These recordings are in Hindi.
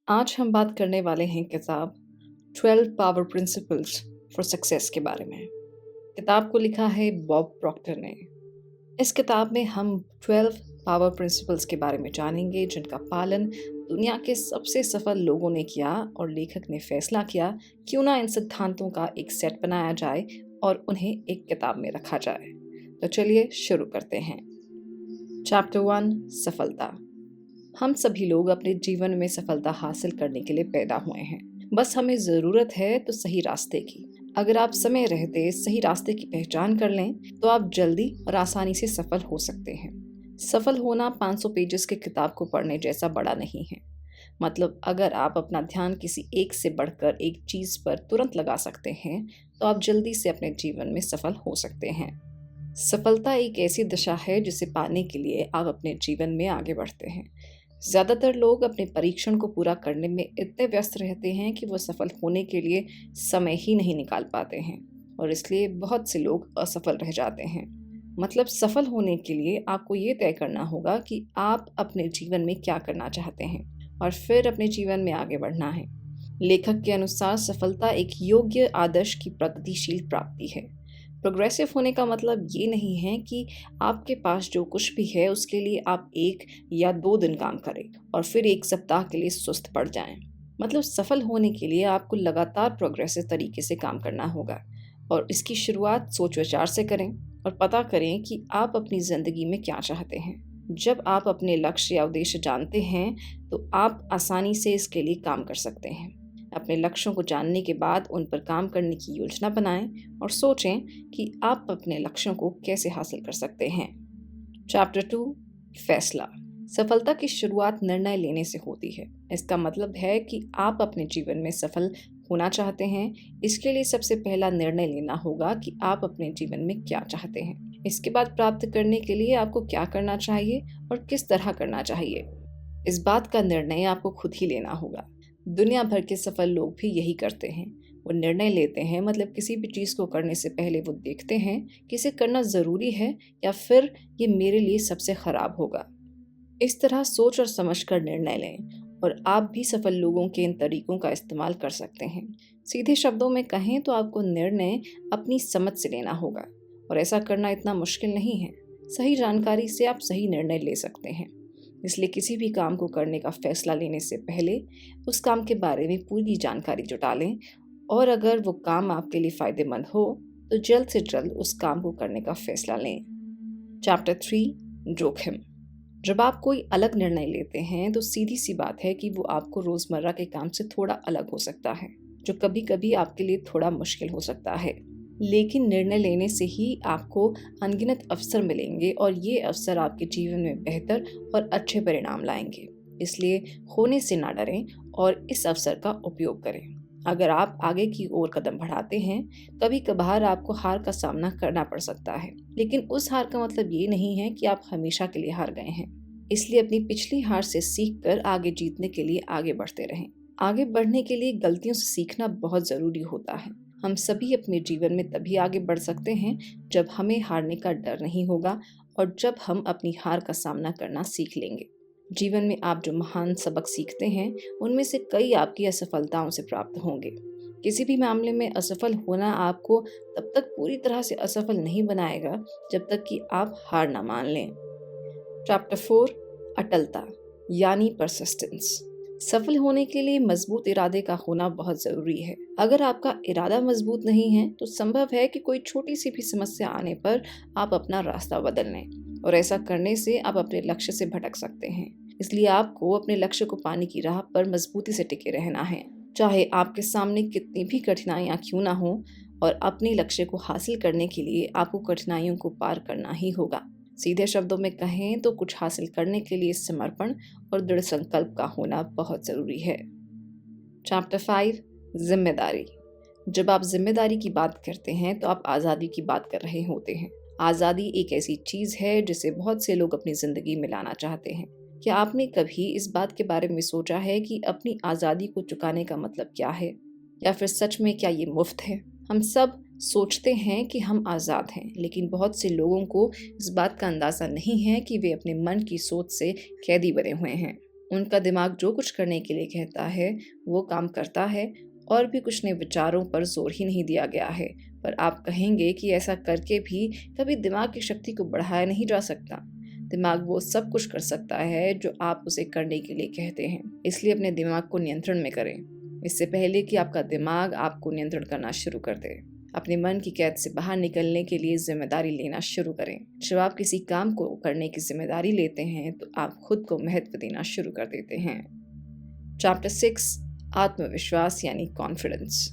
आज हम बात करने वाले हैं किताब 12 पावर प्रिंसिपल्स फॉर सक्सेस के बारे में। किताब को लिखा है बॉब प्रॉक्टर ने। इस किताब में हम 12 पावर प्रिंसिपल्स के बारे में जानेंगे जिनका पालन दुनिया के सबसे सफल लोगों ने किया और लेखक ने फैसला किया क्यों ना इन सिद्धांतों का एक सेट बनाया जाए और उन्हें एक किताब में रखा जाए। तो चलिए शुरू करते हैं। चैप्टर 1, सफलता। हम सभी लोग अपने जीवन में सफलता हासिल करने के लिए पैदा हुए हैं। बस हमें ज़रूरत है तो सही रास्ते की। अगर आप समय रहते सही रास्ते की पहचान कर लें तो आप जल्दी और आसानी से सफल हो सकते हैं। सफल होना 500 पेजेस की किताब को पढ़ने जैसा बड़ा नहीं है। मतलब अगर आप अपना ध्यान किसी एक से बढ़कर एक चीज़ पर तुरंत लगा सकते हैं तो आप जल्दी से अपने जीवन में सफल हो सकते हैं। सफलता एक ऐसी दिशा है जिसे पाने के लिए आप अपने जीवन में आगे बढ़ते हैं। ज़्यादातर लोग अपने परीक्षण को पूरा करने में इतने व्यस्त रहते हैं कि वो सफल होने के लिए समय ही नहीं निकाल पाते हैं और इसलिए बहुत से लोग असफल रह जाते हैं। मतलब सफल होने के लिए आपको ये तय करना होगा कि आप अपने जीवन में क्या करना चाहते हैं और फिर अपने जीवन में आगे बढ़ना है। लेखक के अनुसार सफलता एक योग्य आदर्श की प्रगतिशील प्राप्ति है। प्रोग्रेसिव होने का मतलब ये नहीं है कि आपके पास जो कुछ भी है उसके लिए आप 1 या 2 दिन काम करें और फिर 1 सप्ताह के लिए सुस्त पड़ जाएं। मतलब सफल होने के लिए आपको लगातार प्रोग्रेसिव तरीके से काम करना होगा और इसकी शुरुआत सोच विचार से करें और पता करें कि आप अपनी ज़िंदगी में क्या चाहते हैं। जब आप अपने लक्ष्य या उद्देश्य जानते हैं तो आप आसानी से इसके लिए काम कर सकते हैं। अपने लक्ष्यों को जानने के बाद उन पर काम करने की योजना बनाएं और सोचें कि आप अपने लक्ष्यों को कैसे हासिल कर सकते हैं। चैप्टर 2, फैसला। सफलता की शुरुआत निर्णय लेने से होती है। इसका मतलब है कि आप अपने जीवन में सफल होना चाहते हैं। इसके लिए सबसे पहला निर्णय लेना होगा कि आप अपने जीवन में क्या चाहते हैं। इसके बाद प्राप्त करने के लिए आपको क्या करना चाहिए और किस तरह करना चाहिए। इस बात का निर्णय आपको खुद ही लेना होगा। दुनिया भर के सफल लोग भी यही करते हैं। वो निर्णय लेते हैं, मतलब किसी भी चीज़ को करने से पहले वो देखते हैं कि इसे करना ज़रूरी है या फिर ये मेरे लिए सबसे ख़राब होगा। इस तरह सोच और समझ कर निर्णय लें और आप भी सफल लोगों के इन तरीकों का इस्तेमाल कर सकते हैं। सीधे शब्दों में कहें तो आपको निर्णय अपनी समझ से लेना होगा और ऐसा करना इतना मुश्किल नहीं है। सही जानकारी से आप सही निर्णय ले सकते हैं। इसलिए किसी भी काम को करने का फैसला लेने से पहले उस काम के बारे में पूरी जानकारी जुटा लें और अगर वो काम आपके लिए फ़ायदेमंद हो तो जल्द से जल्द उस काम को करने का फैसला लें। चैप्टर 3, जोखिम। जब आप कोई अलग निर्णय लेते हैं तो सीधी सी बात है कि वो आपको रोज़मर्रा के काम से थोड़ा अलग हो सकता है, जो कभी कभी आपके लिए थोड़ा मुश्किल हो सकता है। लेकिन निर्णय लेने से ही आपको अनगिनत अवसर मिलेंगे और ये अवसर आपके जीवन में बेहतर और अच्छे परिणाम लाएंगे। इसलिए होने से ना डरें और इस अवसर का उपयोग करें। अगर आप आगे की ओर कदम बढ़ाते हैं, कभी कभार आपको हार का सामना करना पड़ सकता है, लेकिन उस हार का मतलब ये नहीं है कि आप हमेशा के लिए हार गए हैं। इसलिए अपनी पिछली हार से सीखकर आगे जीतने के लिए आगे बढ़ते रहें। आगे बढ़ने के लिए गलतियों से सीखना बहुत ज़रूरी होता है। हम सभी अपने जीवन में तभी आगे बढ़ सकते हैं जब हमें हारने का डर नहीं होगा और जब हम अपनी हार का सामना करना सीख लेंगे। जीवन में आप जो महान सबक सीखते हैं उनमें से कई आपकी असफलताओं से प्राप्त होंगे। किसी भी मामले में असफल होना आपको तब तक पूरी तरह से असफल नहीं बनाएगा जब तक कि आप हार ना मान लें। चैप्टर 4, अटलता यानी परसिस्टेंस। सफल होने के लिए मजबूत इरादे का होना बहुत ज़रूरी है। अगर आपका इरादा मजबूत नहीं है तो संभव है कि कोई छोटी सी भी समस्या आने पर आप अपना रास्ता बदल लें और ऐसा करने से आप अपने लक्ष्य से भटक सकते हैं। इसलिए आपको अपने लक्ष्य को पाने की राह पर मजबूती से टिके रहना है, चाहे आपके सामने कितनी भी कठिनाइयाँ क्यों ना हो। और अपने लक्ष्य को हासिल करने के लिए आपको कठिनाइयों को पार करना ही होगा। सीधे शब्दों में कहें तो कुछ हासिल करने के लिए समर्पण और दृढ़ संकल्प का होना बहुत ज़रूरी है। चैप्टर 5, जिम्मेदारी। जब आप जिम्मेदारी की बात करते हैं तो आप आज़ादी की बात कर रहे होते हैं। आज़ादी एक ऐसी चीज़ है जिसे बहुत से लोग अपनी ज़िंदगी में लाना चाहते हैं। क्या आपने कभी इस बात के बारे में सोचा है कि अपनी आज़ादी को चुकाने का मतलब क्या है, या फिर सच में क्या ये मुफ्त है? हम सब सोचते हैं कि हम आज़ाद हैं, लेकिन बहुत से लोगों को इस बात का अंदाज़ा नहीं है कि वे अपने मन की सोच से कैदी बने हुए हैं। उनका दिमाग जो कुछ करने के लिए कहता है वो काम करता है और भी कुछ नए विचारों पर जोर ही नहीं दिया गया है। पर आप कहेंगे कि ऐसा करके भी कभी दिमाग की शक्ति को बढ़ाया नहीं जा सकता। दिमाग वो सब कुछ कर सकता है जो आप उसे करने के लिए कहते हैं, इसलिए अपने दिमाग को नियंत्रण में करें इससे पहले कि आपका दिमाग आपको नियंत्रण करना शुरू कर दे। अपने मन की कैद से बाहर निकलने के लिए जिम्मेदारी लेना शुरू करें। जब आप किसी काम को करने की जिम्मेदारी लेते हैं तो आप खुद को महत्व देना शुरू कर देते हैं। चैप्टर 6, आत्मविश्वास यानी कॉन्फिडेंस।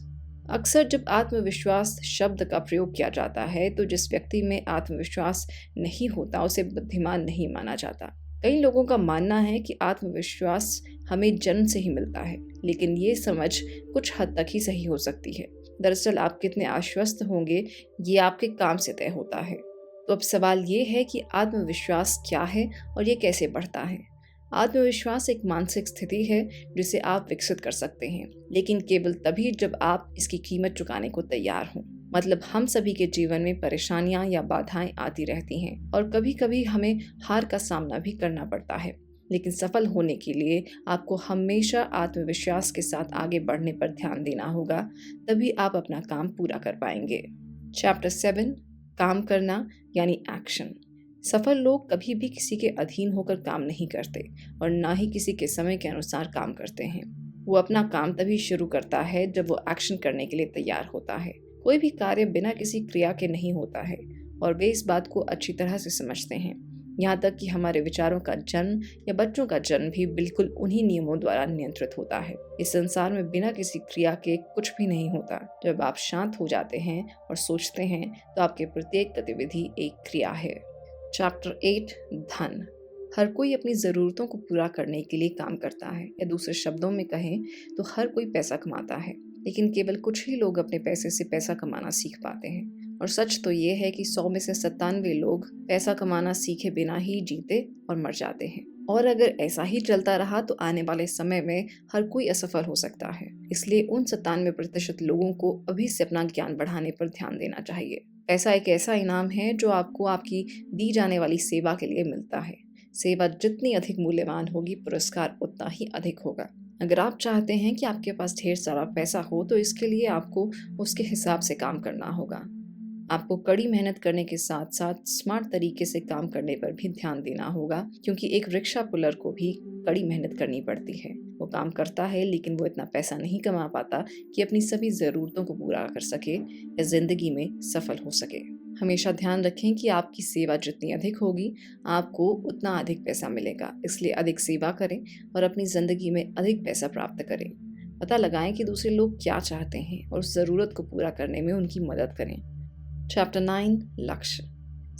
अक्सर जब आत्मविश्वास शब्द का प्रयोग किया जाता है तो जिस व्यक्ति में आत्मविश्वास नहीं होता उसे बुद्धिमान नहीं माना जाता। कई लोगों का मानना है कि आत्मविश्वास हमें जन्म से ही मिलता है, लेकिन ये समझ कुछ हद तक ही सही हो सकती है। दरअसल आप कितने आश्वस्त होंगे ये आपके काम से तय होता है। तो अब सवाल ये है कि आत्मविश्वास क्या है और ये कैसे बढ़ता है। आत्मविश्वास एक मानसिक स्थिति है जिसे आप विकसित कर सकते हैं, लेकिन केवल तभी जब आप इसकी कीमत चुकाने को तैयार हों। मतलब हम सभी के जीवन में परेशानियां या बाधाएं आती रहती हैं और कभी कभी हमें हार का सामना भी करना पड़ता है, लेकिन सफल होने के लिए आपको हमेशा आत्मविश्वास के साथ आगे बढ़ने पर ध्यान देना होगा, तभी आप अपना काम पूरा कर पाएंगे। चैप्टर 7, काम करना यानी एक्शन। सफल लोग कभी भी किसी के अधीन होकर काम नहीं करते और ना ही किसी के समय के अनुसार काम करते हैं। वो अपना काम तभी शुरू करता है जब वो एक्शन करने के लिए तैयार होता है। कोई भी कार्य बिना किसी क्रिया के नहीं होता है और वे इस बात को अच्छी तरह से समझते हैं। यहाँ तक कि हमारे विचारों का जन्म या बच्चों का जन्म भी बिल्कुल उन्हीं नियमों द्वारा नियंत्रित होता है। इस संसार में बिना किसी क्रिया के कुछ भी नहीं होता। जब आप शांत हो जाते हैं और सोचते हैं तो आपके प्रत्येक गतिविधि एक क्रिया है। चैप्टर 8, धन। हर कोई अपनी ज़रूरतों को पूरा करने के लिए काम करता है, या दूसरे शब्दों में कहें तो हर कोई पैसा कमाता है, लेकिन केवल कुछ ही लोग अपने पैसे से पैसा कमाना सीख पाते हैं। और सच तो ये है कि 100 में से 97 लोग पैसा कमाना सीखे बिना ही जीते और मर जाते हैं। और अगर ऐसा ही चलता रहा तो आने वाले समय में हर कोई असफल हो सकता है। इसलिए उन 97% लोगों को अभी से अपना ज्ञान बढ़ाने पर ध्यान देना चाहिए। पैसा एक ऐसा इनाम है जो आपको आपकी दी जाने वाली सेवा के लिए मिलता है। सेवा जितनी अधिक मूल्यवान होगी, पुरस्कार उतना ही अधिक होगा। अगर आप चाहते हैं कि आपके पास ढेर सारा पैसा हो तो इसके लिए आपको उसके हिसाब से काम करना होगा। आपको कड़ी मेहनत करने के साथ साथ स्मार्ट तरीके से काम करने पर भी ध्यान देना होगा, क्योंकि एक रिक्शा पुलर को भी कड़ी मेहनत करनी पड़ती है। वो काम करता है लेकिन वो इतना पैसा नहीं कमा पाता कि अपनी सभी ज़रूरतों को पूरा कर सके या ज़िंदगी में सफल हो सके। हमेशा ध्यान रखें कि आपकी सेवा जितनी अधिक होगी आपको उतना अधिक पैसा मिलेगा। इसलिए अधिक सेवा करें और अपनी ज़िंदगी में अधिक पैसा प्राप्त करें। पता लगाएं कि दूसरे लोग क्या चाहते हैं और उस ज़रूरत को पूरा करने में उनकी मदद करें। चैप्टर 9, लक्ष्य।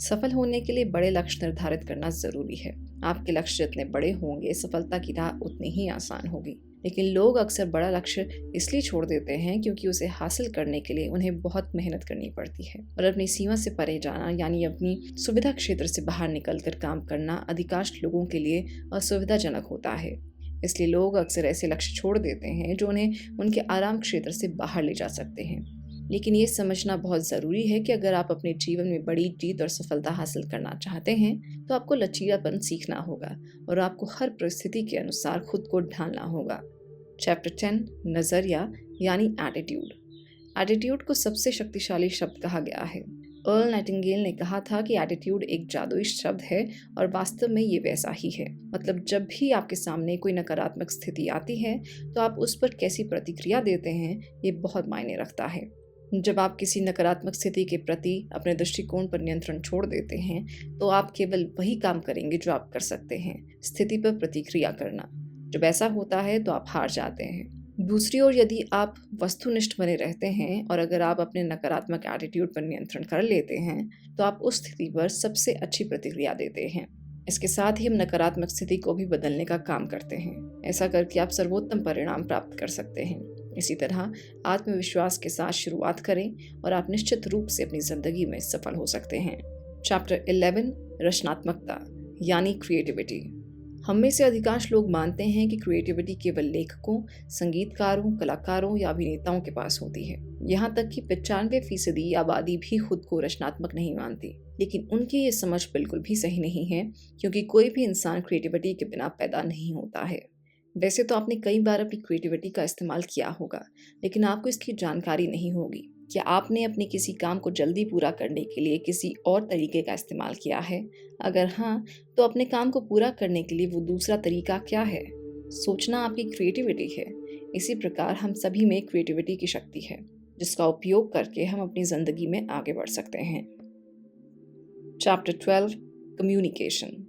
सफल होने के लिए बड़े लक्ष्य निर्धारित करना जरूरी है। आपके लक्ष्य जितने बड़े होंगे सफलता की राह उतनी ही आसान होगी। लेकिन लोग अक्सर बड़ा लक्ष्य इसलिए छोड़ देते हैं क्योंकि उसे हासिल करने के लिए उन्हें बहुत मेहनत करनी पड़ती है और अपनी सीमा से परे जाना यानी अपनी सुविधा क्षेत्र से बाहर निकलकर काम करना अधिकांश लोगों के लिए असुविधाजनक होता है। इसलिए लोग अक्सर ऐसे लक्ष्य छोड़ देते हैं जो उन्हें उनके आराम क्षेत्र से बाहर ले जा सकते हैं। लेकिन ये समझना बहुत ज़रूरी है कि अगर आप अपने जीवन में बड़ी जीत और सफलता हासिल करना चाहते हैं तो आपको लचीलापन सीखना होगा और आपको हर परिस्थिति के अनुसार खुद को ढालना होगा। चैप्टर 10, नज़रिया यानी एटीट्यूड। एटीट्यूड को सबसे शक्तिशाली शब्द कहा गया है। अर्ल नाइटिंगेल ने कहा था कि एटीट्यूड एक जादुई शब्द है और वास्तव में ये वैसा ही है। मतलब जब भी आपके सामने कोई नकारात्मक स्थिति आती है तो आप उस पर कैसी प्रतिक्रिया देते हैं ये बहुत मायने रखता है। जब आप किसी नकारात्मक स्थिति के प्रति अपने दृष्टिकोण पर नियंत्रण छोड़ देते हैं तो आप केवल वही काम करेंगे जो आप कर सकते हैं, स्थिति पर प्रतिक्रिया करना। जब ऐसा होता है तो आप हार जाते हैं। दूसरी ओर यदि आप वस्तुनिष्ठ बने रहते हैं और अगर आप अपने नकारात्मक एटीट्यूड पर नियंत्रण कर लेते हैं तो आप उस स्थिति पर सबसे अच्छी प्रतिक्रिया देते हैं। इसके साथ ही हम नकारात्मक स्थिति को भी बदलने का काम करते हैं। ऐसा करके आप सर्वोत्तम परिणाम प्राप्त कर सकते हैं। इसी तरह आत्मविश्वास के साथ शुरुआत करें और आप निश्चित रूप से अपनी ज़िंदगी में सफल हो सकते हैं। चैप्टर 11, रचनात्मकता यानी क्रिएटिविटी। हम में से अधिकांश लोग मानते हैं कि क्रिएटिविटी केवल लेखकों, संगीतकारों, कलाकारों या अभिनेताओं के पास होती है। यहाँ तक कि 95% आबादी भी खुद को रचनात्मक नहीं मानती। लेकिन उनकी ये समझ बिल्कुल भी सही नहीं है, क्योंकि कोई भी इंसान क्रिएटिविटी के बिना पैदा नहीं होता है। वैसे तो आपने कई बार अपनी क्रिएटिविटी का इस्तेमाल किया होगा, लेकिन आपको इसकी जानकारी नहीं होगी। क्या आपने अपने किसी काम को जल्दी पूरा करने के लिए किसी और तरीके का इस्तेमाल किया है? अगर हाँ, तो अपने काम को पूरा करने के लिए वो दूसरा तरीका क्या है? सोचना आपकी क्रिएटिविटी है। इसी प्रकार हम सभी में क्रिएटिविटी की शक्ति है, जिसका उपयोग करके हम अपनी ज़िंदगी में आगे बढ़ सकते हैं। Chapter 12, communication.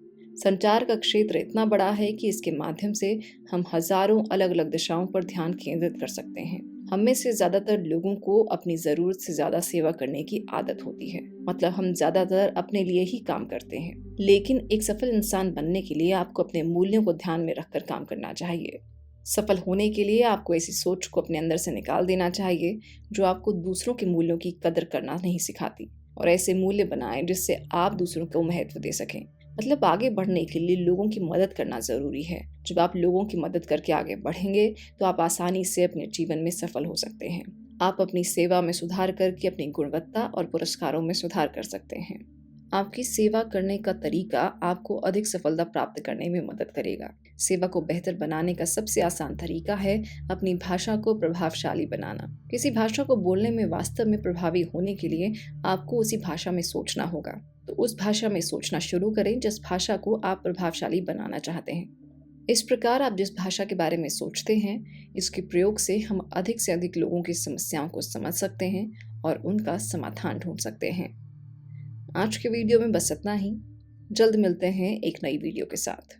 संचार का क्षेत्र इतना बड़ा है कि इसके माध्यम से हम हजारों अलग अलग दिशाओं पर ध्यान केंद्रित कर सकते हैं। हम में से ज्यादातर लोगों को अपनी जरूरत से ज्यादा सेवा करने की आदत होती है। मतलब हम ज्यादातर अपने लिए ही काम करते हैं। लेकिन एक सफल इंसान बनने के लिए आपको अपने मूल्यों को ध्यान में रखकर काम करना चाहिए। सफल होने के लिए आपको ऐसी सोच को अपने अंदर से निकाल देना चाहिए जो आपको दूसरों के मूल्यों की कदर करना नहीं सिखाती, और ऐसे मूल्य बनाएं जिससे आप दूसरों को महत्व दे सकें। मतलब आगे बढ़ने के लिए लोगों की मदद करना जरूरी है। जब आप लोगों की मदद करके आगे बढ़ेंगे तो आप आसानी से अपने जीवन में सफल हो सकते हैं। आप अपनी सेवा में सुधार करके अपनी गुणवत्ता और पुरस्कारों में सुधार कर सकते हैं। आपकी सेवा करने का तरीका आपको अधिक सफलता प्राप्त करने में मदद करेगा। सेवा को बेहतर बनाने का सबसे आसान तरीका है अपनी भाषा को प्रभावशाली बनाना। किसी भाषा को बोलने में वास्तव में प्रभावी होने के लिए आपको उसी भाषा में सोचना होगा। तो उस भाषा में सोचना शुरू करें जिस भाषा को आप प्रभावशाली बनाना चाहते हैं। इस प्रकार आप जिस भाषा के बारे में सोचते हैं, इसके प्रयोग से हम अधिक से अधिक लोगों की समस्याओं को समझ सकते हैं और उनका समाधान ढूंढ सकते हैं। आज के वीडियो में बस इतना ही। जल्द मिलते हैं एक नई वीडियो के साथ।